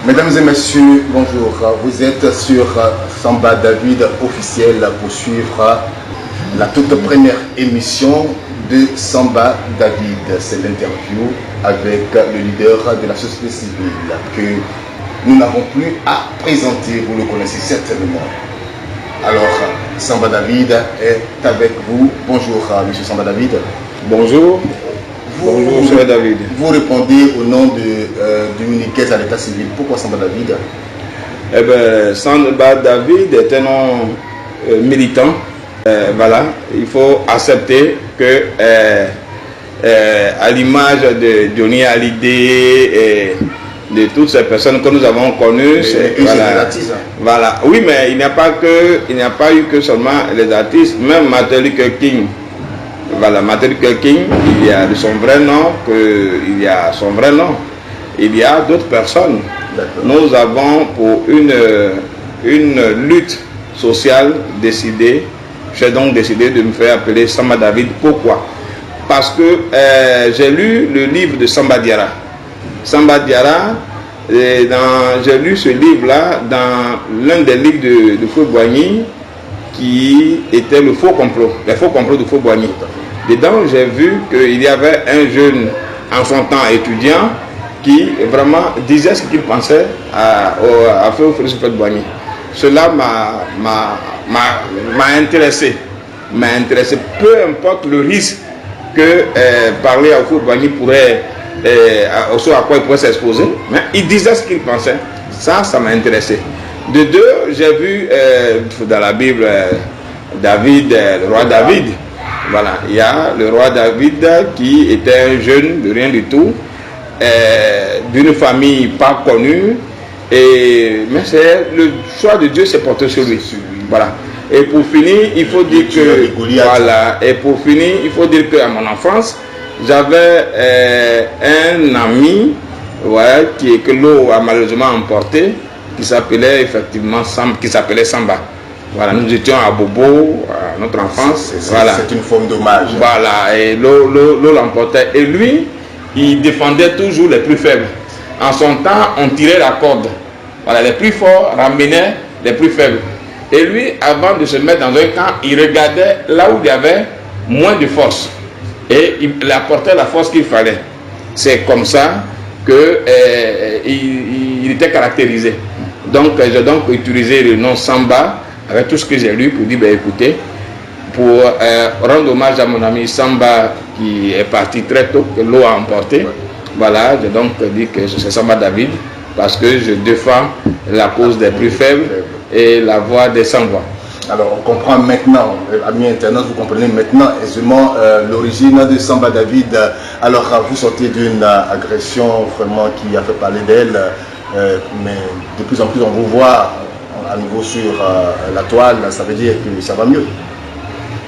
Mesdames et messieurs, bonjour. Vous êtes sur Samba David officiel pour suivre la toute première émission de Samba David. C'est l'interview avec le leader de la société civile que nous n'avons plus à présenter, vous le connaissez certainement. Alors, Samba David est avec vous. Bonjour, monsieur Samba David. Bonjour. Bonjour, monsieur David. Vous répondez au nom de Dominicaise à l'état civil. Pourquoi Samba David? Eh bien, Samba David est un nom militant. Voilà, il faut accepter que, à l'image de Johnny Hallyday et de toutes ces personnes que nous avons connues, voilà. Oui, mais il n'y a pas eu que seulement les artistes, même Martin Luther King. Voilà, Martin Luther King, il y a son vrai nom, il y a d'autres personnes. Nous avons pour une lutte sociale décidé, j'ai donc décidé de me faire appeler Samba David. Pourquoi? Parce que j'ai lu le livre de Samba Diarra. Samba Diarra, j'ai lu ce livre-là dans l'un des livres de Feu Boigny, qui était le faux complot, les faux complots de Feu Boigny. Dedans, j'ai vu qu'il y avait un jeune en son temps étudiant qui vraiment disait ce qu'il pensait à Feu Boigny. Cela m'a intéressé. Peu importe le risque que parler à Feu Boigny pourrait, à quoi il pourrait s'exposer, mais il disait ce qu'il pensait. Ça m'a intéressé. De deux, j'ai vu dans la Bible David, le roi David. Voilà, il y a le roi David qui était un jeune de rien du tout, d'une famille pas connue, mais c'est le choix de Dieu s'est porté sur lui. Voilà. Et pour finir, il faut dire qu'à mon enfance, j'avais un ami, ouais, que l'eau a malheureusement emporté, qui s'appelait effectivement Samba. Voilà, nous étions à Bobo, à notre enfance. C'est une forme d'hommage. Voilà, et l'eau l'emportait. Et lui, il défendait toujours les plus faibles. En son temps, on tirait la corde. Voilà, les plus forts ramenaient les plus faibles. Et lui, avant de se mettre dans un camp, il regardait là où il y avait moins de force. Et il apportait la force qu'il fallait. C'est comme ça qu'il était caractérisé. Donc, j'ai donc utilisé le nom Samba, avec tout ce que j'ai lu, pour dire, écoutez, pour rendre hommage à mon ami Samba qui est parti très tôt, que l'eau a emporté. Voilà, j'ai donc dit que c'est Samba David, parce que je défends la cause des plus faibles et la voix des sans-voix. Alors, on comprend maintenant, amis internautes, vous comprenez maintenant aisément l'origine de Samba David. Alors, vous sortez d'une agression vraiment qui a fait parler d'elle, mais de plus en plus on vous voit à nouveau sur la toile, ça veut dire que ça va mieux.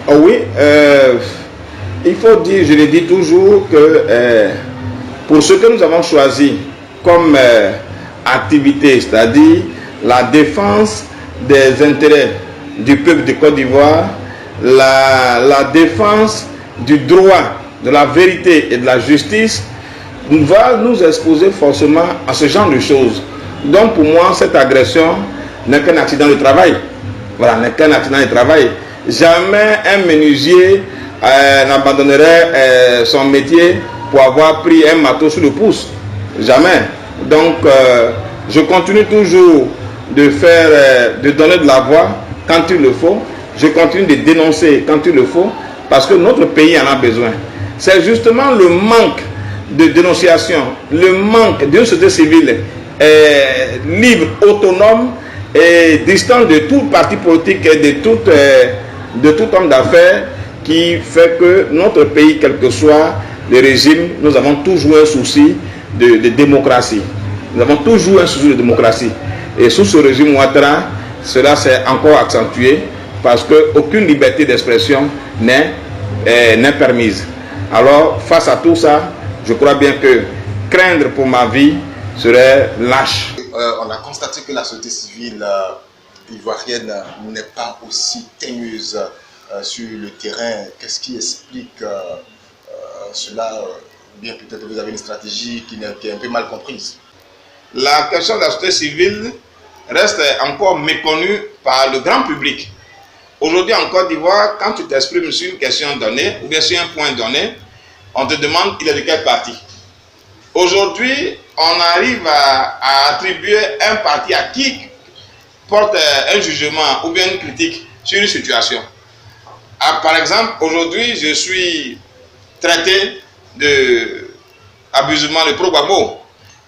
Oh oui, il faut dire, je le dis toujours, que pour ce que nous avons choisi comme activité, c'est-à-dire la défense des intérêts du peuple de Côte d'Ivoire, la défense du droit, de la vérité et de la justice, va nous exposer forcément à ce genre de choses. Donc pour moi, cette agression n'est qu'un accident de travail. Voilà, n'est qu'un accident de travail. Jamais un menuisier n'abandonnerait son métier pour avoir pris un marteau sous le pouce. Jamais. Donc, je continue toujours de donner de la voix quand il le faut. Je continue de dénoncer quand il le faut, parce que notre pays en a besoin. C'est justement le manque de dénonciation, le manque d'une société civile libre, autonome et distant de tout parti politique et de tout homme d'affaires, qui fait que notre pays, quel que soit le régime, nous avons toujours un souci de démocratie. Nous avons toujours un souci de démocratie. Et sous ce régime Ouattara, cela s'est encore accentué, parce qu'aucune liberté d'expression n'est permise. Alors, face à tout ça, je crois bien que craindre pour ma vie serait lâche. On a constaté que la société civile ivoirienne n'est pas aussi teigneuse sur le terrain. Qu'est-ce qui explique cela? Bien, peut-être vous avez une stratégie qui est un peu mal comprise. la question de la société civile reste encore méconnue par le grand public. Aujourd'hui en Côte d'Ivoire, quand tu t'exprimes sur une question donnée ou bien sur un point donné, on te demande il est de quel parti. Aujourd'hui, on arrive à attribuer un parti à qui porte un jugement ou bien une critique sur une situation. Par exemple, aujourd'hui, je suis traité d'abusement de pro-Gbagbo.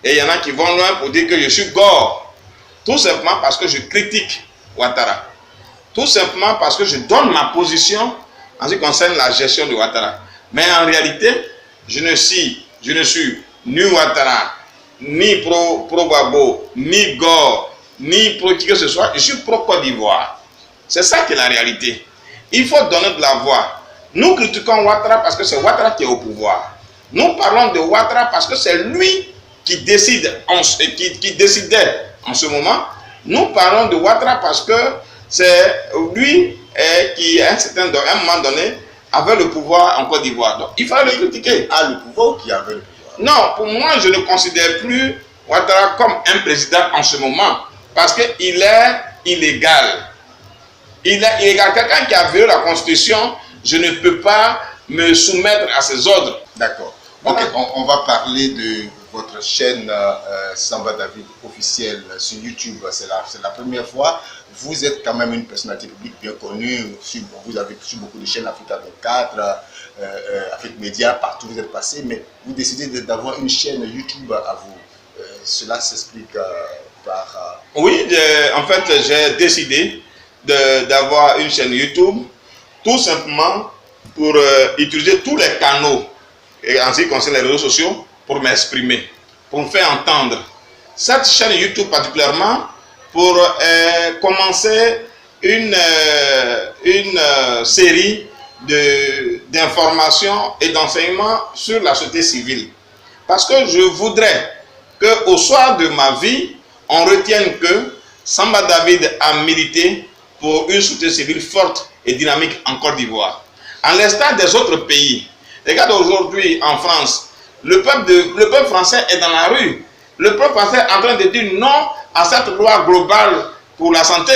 Et il y en a qui vont loin pour dire que je suis gore. Tout simplement parce que je critique Ouattara. Tout simplement parce que je donne ma position en ce qui concerne la gestion de Ouattara. Mais en réalité, je ne suis ni Ouattara, ni pro-Gbagbo, ni gore, ni pro qui que ce soit. Je suis pro-Côte d'Ivoire. C'est ça qui est la réalité. Il faut donner de la voix. Nous critiquons Ouattara parce que c'est Ouattara qui est au pouvoir. Nous parlons de Ouattara parce que c'est lui qui décidait en ce moment. Nous parlons de Ouattara parce que c'est lui qui, à un moment donné, avait le pouvoir en Côte d'Ivoire. Donc, il fallait le critiquer. Ah, le pouvoir ou qui avait le pouvoir? Non, pour moi, je ne considère plus Ouattara comme un président en ce moment parce qu'il est illégal. Il est illégal. Quelqu'un qui a violé la Constitution, je ne peux pas me soumettre à ses ordres. D'accord. Ok, on va parler de votre chaîne Samba David officielle sur YouTube. C'est la première fois. Vous êtes quand même une personnalité publique bien connue. Vous avez sur beaucoup de chaînes, Africa 24, Afrique Média, partout vous êtes passé. Mais vous décidez d'avoir une chaîne YouTube à vous. Cela s'explique par... Oui, en fait, j'ai décidé d'avoir une chaîne YouTube tout simplement pour utiliser tous les canaux en ce qui concerne les réseaux sociaux pour m'exprimer, pour me faire entendre. Cette chaîne YouTube particulièrement pour commencer une série d'informations et d'enseignements sur la société civile. Parce que je voudrais qu'au soir de ma vie, on retienne que Samba David a milité pour une société civile forte et dynamique en Côte d'Ivoire. En l'instar des autres pays, regarde aujourd'hui en France, le peuple français est dans la rue. Le peuple français est en train de dire non à cette loi globale pour la santé,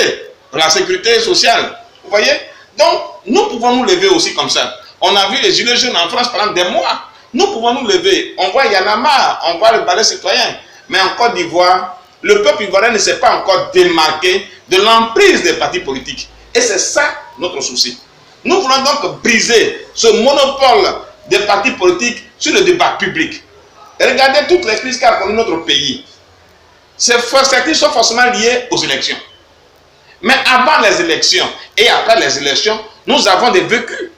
pour la sécurité sociale. Vous voyez? Donc, nous pouvons nous lever aussi comme ça. On a vu les gilets jaunes en France pendant des mois. Nous pouvons nous lever. On voit Y'en a marre, on voit le balai citoyen. Mais en Côte d'Ivoire, le peuple ivoirien ne s'est pas encore démarqué de l'emprise des partis politiques. Et c'est ça notre souci. Nous voulons donc briser ce monopole des partis politiques sur le débat public. Et regardez toutes les crises qu'a connu notre pays. Ces crises sont forcément liées aux élections. Mais avant les élections et après les élections, nous avons des vécus.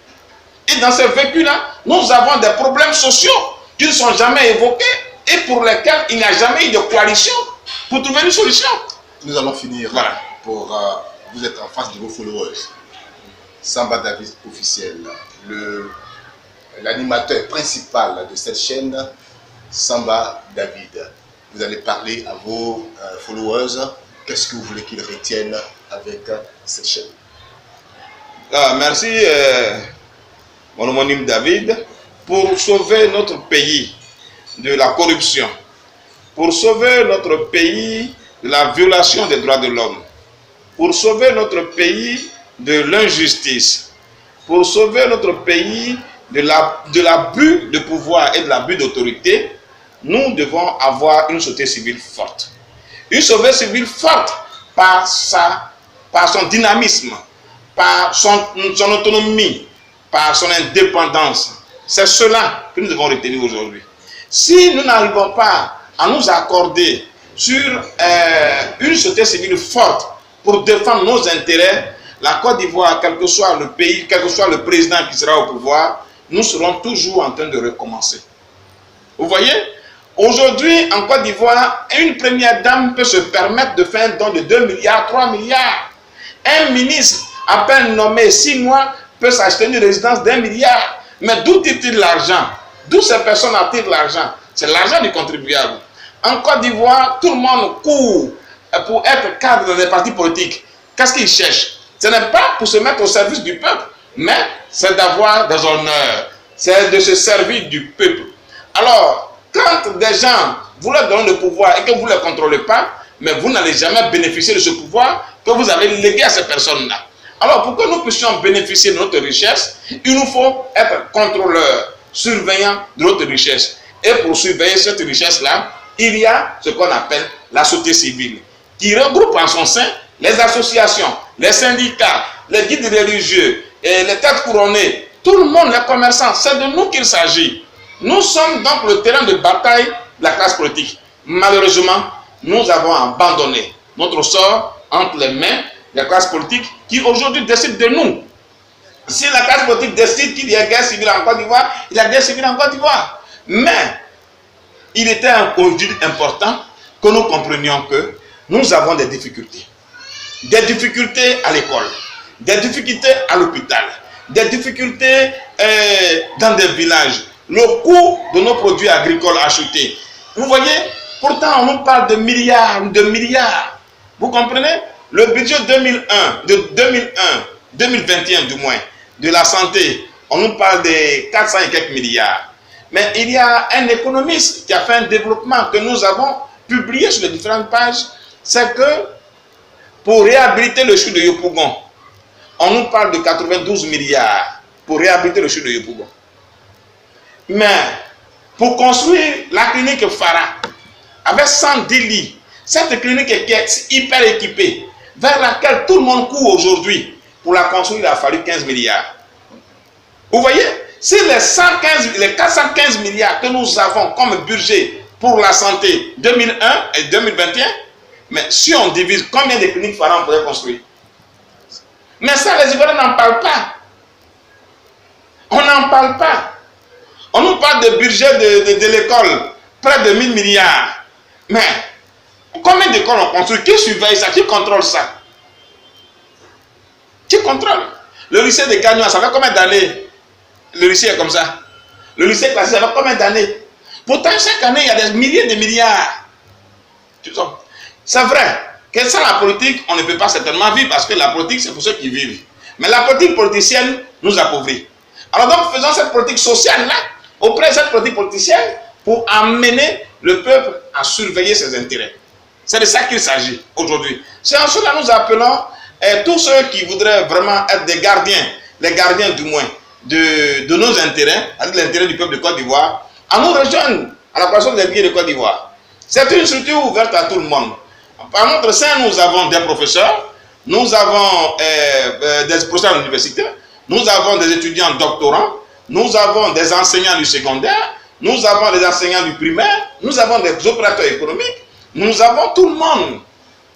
Et dans ces vécus-là, nous avons des problèmes sociaux qui ne sont jamais évoqués et pour lesquels il n'y a jamais eu de coalition pour trouver une solution. Nous allons finir. Voilà. Vous êtes en face de vos followers. Samba David officiel, l'animateur principal de cette chaîne, Samba David. Vous allez parler à vos followers. Qu'est-ce que vous voulez qu'ils retiennent avec cette chaîne? Merci, mon homonyme David. Pour sauver notre pays de la corruption, pour sauver notre pays de la violation des droits de l'homme, pour sauver notre pays de l'injustice, pour sauver notre pays de l'abus de pouvoir et de l'abus d'autorité, nous devons avoir une société civile forte. Une société civile forte par son dynamisme, par son autonomie, par son indépendance. C'est cela que nous devons retenir aujourd'hui. Si nous n'arrivons pas à nous accorder sur une société civile forte pour défendre nos intérêts, la Côte d'Ivoire, quel que soit le pays, quel que soit le président qui sera au pouvoir, nous serons toujours en train de recommencer. Vous voyez? Aujourd'hui, en Côte d'Ivoire, une première dame peut se permettre de faire un don de 2 milliards, 3 milliards. Un ministre, à peine nommé 6 mois, peut s'acheter une résidence d'1 milliard. Mais d'où tire-t-il l'argent? D'où ces personnes attirent l'argent? C'est l'argent du contribuable. En Côte d'Ivoire, tout le monde court pour être cadre des partis politiques. Qu'est-ce qu'ils cherchent? Ce n'est pas pour se mettre au service du peuple, mais c'est d'avoir des honneurs. C'est de se servir du peuple. Alors, quand des gens vous leur donnez le pouvoir et que vous ne les contrôlez pas, mais vous n'allez jamais bénéficier de ce pouvoir que vous avez légué à ces personnes-là. Alors, pour que nous puissions bénéficier de notre richesse, il nous faut être contrôleurs, surveillants de notre richesse. Et pour surveiller cette richesse-là, il y a ce qu'on appelle la société civile, qui regroupe en son sein les associations, les syndicats, les guides religieux, et les têtes couronnées, tout le monde, les commerçants. C'est de nous qu'il s'agit. Nous sommes donc le terrain de bataille de la classe politique. Malheureusement, nous avons abandonné notre sort entre les mains de la classe politique qui aujourd'hui décide de nous. Si la classe politique décide qu'il y a guerre civile en Côte d'Ivoire, il y a guerre civile en Côte d'Ivoire. Mais il était aujourd'hui important que nous comprenions que nous avons des difficultés. Des difficultés à l'école, des difficultés à l'hôpital, des difficultés dans des villages. Le coût de nos produits agricoles achetés. Vous voyez, pourtant on nous parle de milliards, de milliards. Vous comprenez? Le budget 2021 du moins, de la santé, on nous parle de 400 et quelques milliards. Mais il y a un économiste qui a fait un développement que nous avons publié sur les différentes pages, c'est que pour réhabiliter le CHU de Yopougon, on nous parle de 92 milliards pour réhabiliter le CHU de Yopougon. Mais pour construire la clinique Farah, avec 110 lits, cette clinique est hyper équipée, vers laquelle tout le monde court aujourd'hui, pour la construire, il a fallu 15 milliards. Vous voyez, si les 415 milliards que nous avons comme budget pour la santé 2001 et 2021, mais si on divise, combien de cliniques Farah on pourrait construire? Mais ça, les Ivoiriens n'en parlent pas. On n'en parle pas. On nous parle de budget de l'école, près de 1000 milliards. Mais combien d'écoles on construit? Qui surveille ça? Qui contrôle ça? Qui contrôle? Le lycée de Gagnon, ça fait combien d'années? Le lycée est comme ça. Le lycée classique, ça fait combien d'années? Pourtant, chaque année, il y a des milliers de milliards. C'est vrai que sans la politique, on ne peut pas certainement vivre parce que la politique, c'est pour ceux qui vivent. Mais la politique politicienne nous appauvrit. Alors donc, faisons cette politique sociale-là, auprès de cette politique politicienne, pour amener le peuple à surveiller ses intérêts. C'est de ça qu'il s'agit aujourd'hui. C'est en cela que nous appelons tous ceux qui voudraient vraiment être des gardiens, les gardiens du moins, de nos intérêts, de l'intérêt du peuple de Côte d'Ivoire, à nous rejoindre à la coalition des billets de Côte d'Ivoire. C'est une structure ouverte à tout le monde. Par notre sein, nous avons des professeurs, nous avons des professeurs à l'université, nous avons des étudiants doctorants, nous avons des enseignants du secondaire, nous avons des enseignants du primaire, nous avons des opérateurs économiques, nous avons tout le monde.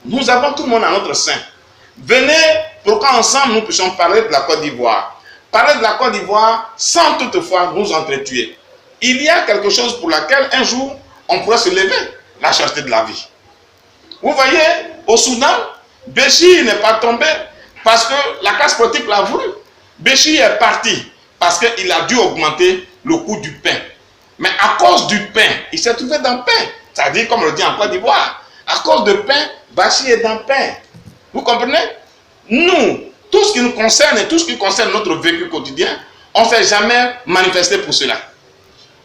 Nous avons tout le monde à notre sein. Venez pour qu'ensemble nous puissions parler de la Côte d'Ivoire. Parler de la Côte d'Ivoire sans toutefois nous entretuer. Il y a quelque chose pour laquelle un jour on pourrait se lever, la cherté de la vie. Vous voyez, au Soudan, Béchir n'est pas tombé parce que la classe politique l'a voulu. Béchir est parti parce qu'il a dû augmenter le coût du pain. Mais à cause du pain, il s'est trouvé dans le pain. C'est-à-dire, comme on le dit en Côte d'Ivoire, à cause de pain, Béchir est dans le pain. Vous comprenez? Nous, tout ce qui nous concerne et tout ce qui concerne notre vécu quotidien, on ne s'est jamais manifesté pour cela.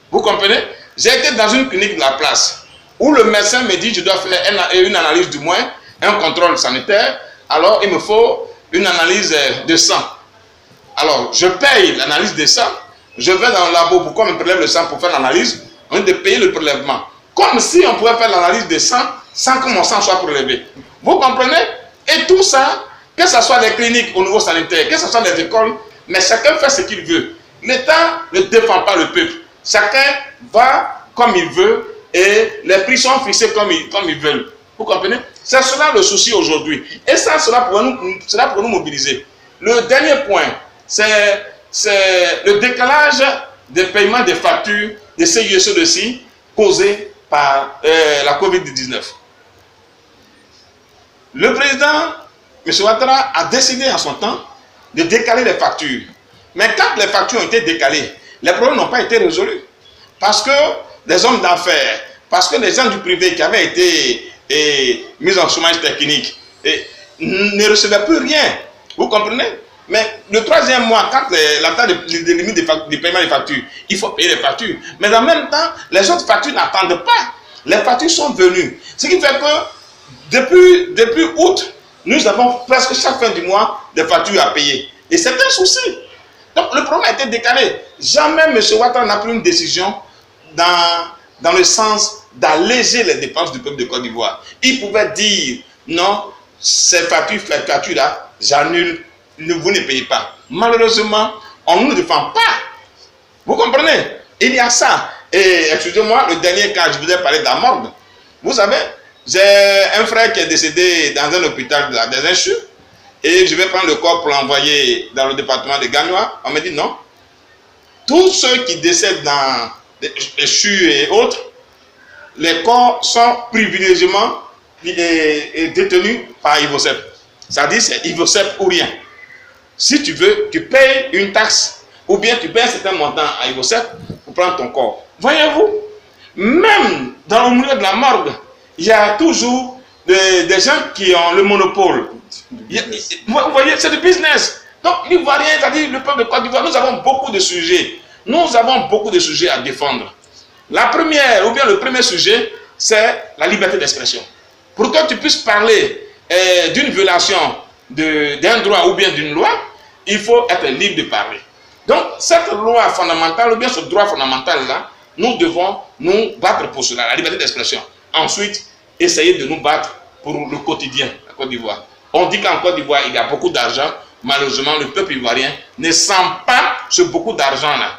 Vous comprenez? J'ai été dans une clinique de la place où le médecin me dit je dois faire une analyse du moins, un contrôle sanitaire, alors il me faut une analyse de sang. Alors je paye l'analyse de sang, je vais dans le labo pour qu'on me prélève le sang pour faire l'analyse, on est de payer le prélèvement. Comme si on pouvait faire l'analyse de sang sans que mon sang soit prélevé. Vous comprenez? Et tout ça, que ce soit des cliniques au niveau sanitaire, que ce soit des écoles, mais chacun fait ce qu'il veut. L'État ne défend pas le peuple. Chacun va comme il veut et les prix sont fixés comme ils veulent. Vous comprenez? C'est cela le souci aujourd'hui. Et ça, cela pourrait nous mobiliser. Le dernier point, c'est le décalage des paiements des factures de CIE de ci causés par la Covid-19. Le président, M. Ouattara, a décidé en son temps de décaler les factures. Mais quand les factures ont été décalées, les problèmes n'ont pas été résolus. Parce que les hommes d'affaires, parce que les gens du privé qui avaient été mis en chômage technique ne recevaient plus rien. Vous comprenez? Mais le troisième mois, quand la date de limite du paiement des factures, il faut payer les factures. Mais en même temps, les autres factures n'attendent pas. Les factures sont venues. Ce qui fait que depuis août, nous avons presque chaque fin du mois des factures à payer. Et c'est un souci. Donc le problème a été décalé. Jamais M. Ouattara n'a pris une décision dans le sens d'alléger les dépenses du peuple de Côte d'Ivoire. Il pouvait dire non, ces factures-là, j'annule, vous ne payez pas. Malheureusement, on ne nous défend pas. Vous comprenez? Il y a ça. Et excusez-moi, le dernier cas, je vous ai parlé de la morgue. Vous savez, j'ai un frère qui est décédé dans un hôpital des Inchus. Et je vais prendre le corps pour l'envoyer dans le département de Gagnoa. On me dit non. Tous ceux qui décèdent dans les CHU et autres, les corps sont privilégiément détenus par Ivocep. C'est-à-dire c'est Ivocep ou rien. Si tu veux, tu payes une taxe ou bien tu payes un certain montant à Ivocep pour prendre ton corps. Voyez-vous, même dans le milieu de la morgue, il y a toujours des gens qui ont le monopole. Vous voyez, c'est du business. Donc, l'Ivoirien, c'est-à-dire le peuple de Côte d'Ivoire, nous avons beaucoup de sujets. Nous avons beaucoup de sujets à défendre. La première, ou bien le premier sujet, c'est la liberté d'expression. Pour que tu puisses parler d'une violation d'un droit ou bien d'une loi, il faut être libre de parler. Donc, cette loi fondamentale, ou bien ce droit fondamental-là, nous devons nous battre pour cela, la liberté d'expression. Ensuite, essayer de nous battre pour le quotidien à Côte d'Ivoire. On dit qu'en Côte d'Ivoire, il y a beaucoup d'argent. Malheureusement, le peuple ivoirien ne sent pas ce beaucoup d'argent-là.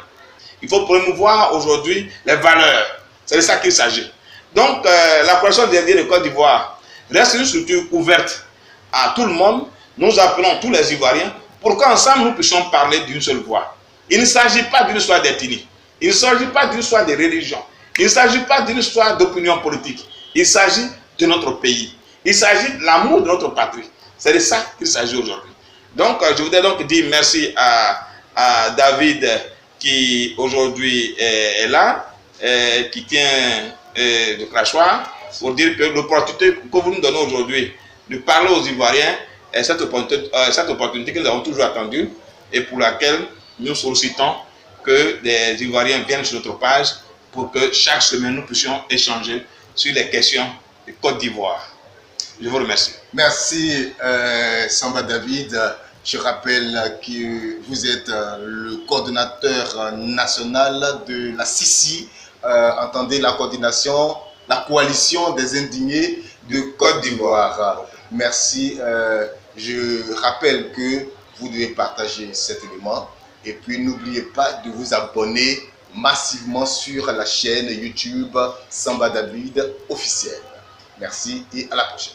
Il faut promouvoir aujourd'hui les valeurs. C'est de ça qu'il s'agit. Donc, la coalition des Indiens de Côte d'Ivoire reste une structure ouverte à tout le monde. Nous appelons tous les Ivoiriens pour qu'ensemble nous puissions parler d'une seule voix. Il ne s'agit pas d'une histoire d'ethnie. Il ne s'agit pas d'une histoire de religion. Il ne s'agit pas d'une histoire d'opinion politique. Il s'agit de notre pays. Il s'agit de l'amour de notre patrie. C'est de ça qu'il s'agit aujourd'hui. Donc, je voudrais donc dire merci à David qui aujourd'hui est là, qui tient le crachoir, pour dire que l'opportunité que vous nous donnez aujourd'hui de parler aux Ivoiriens est cette opportunité que nous avons toujours attendue et pour laquelle nous sollicitons que les Ivoiriens viennent sur notre page pour que chaque semaine nous puissions échanger sur les questions de Côte d'Ivoire. Je vous remercie. Merci Samba David. Je rappelle que vous êtes le coordonnateur national de la CICI, entendez la coordination, la coalition des indignés de Côte d'Ivoire. Merci. Je rappelle que vous devez partager cet élément et puis n'oubliez pas de vous abonner massivement sur la chaîne YouTube Samba David officielle. Merci et à la prochaine.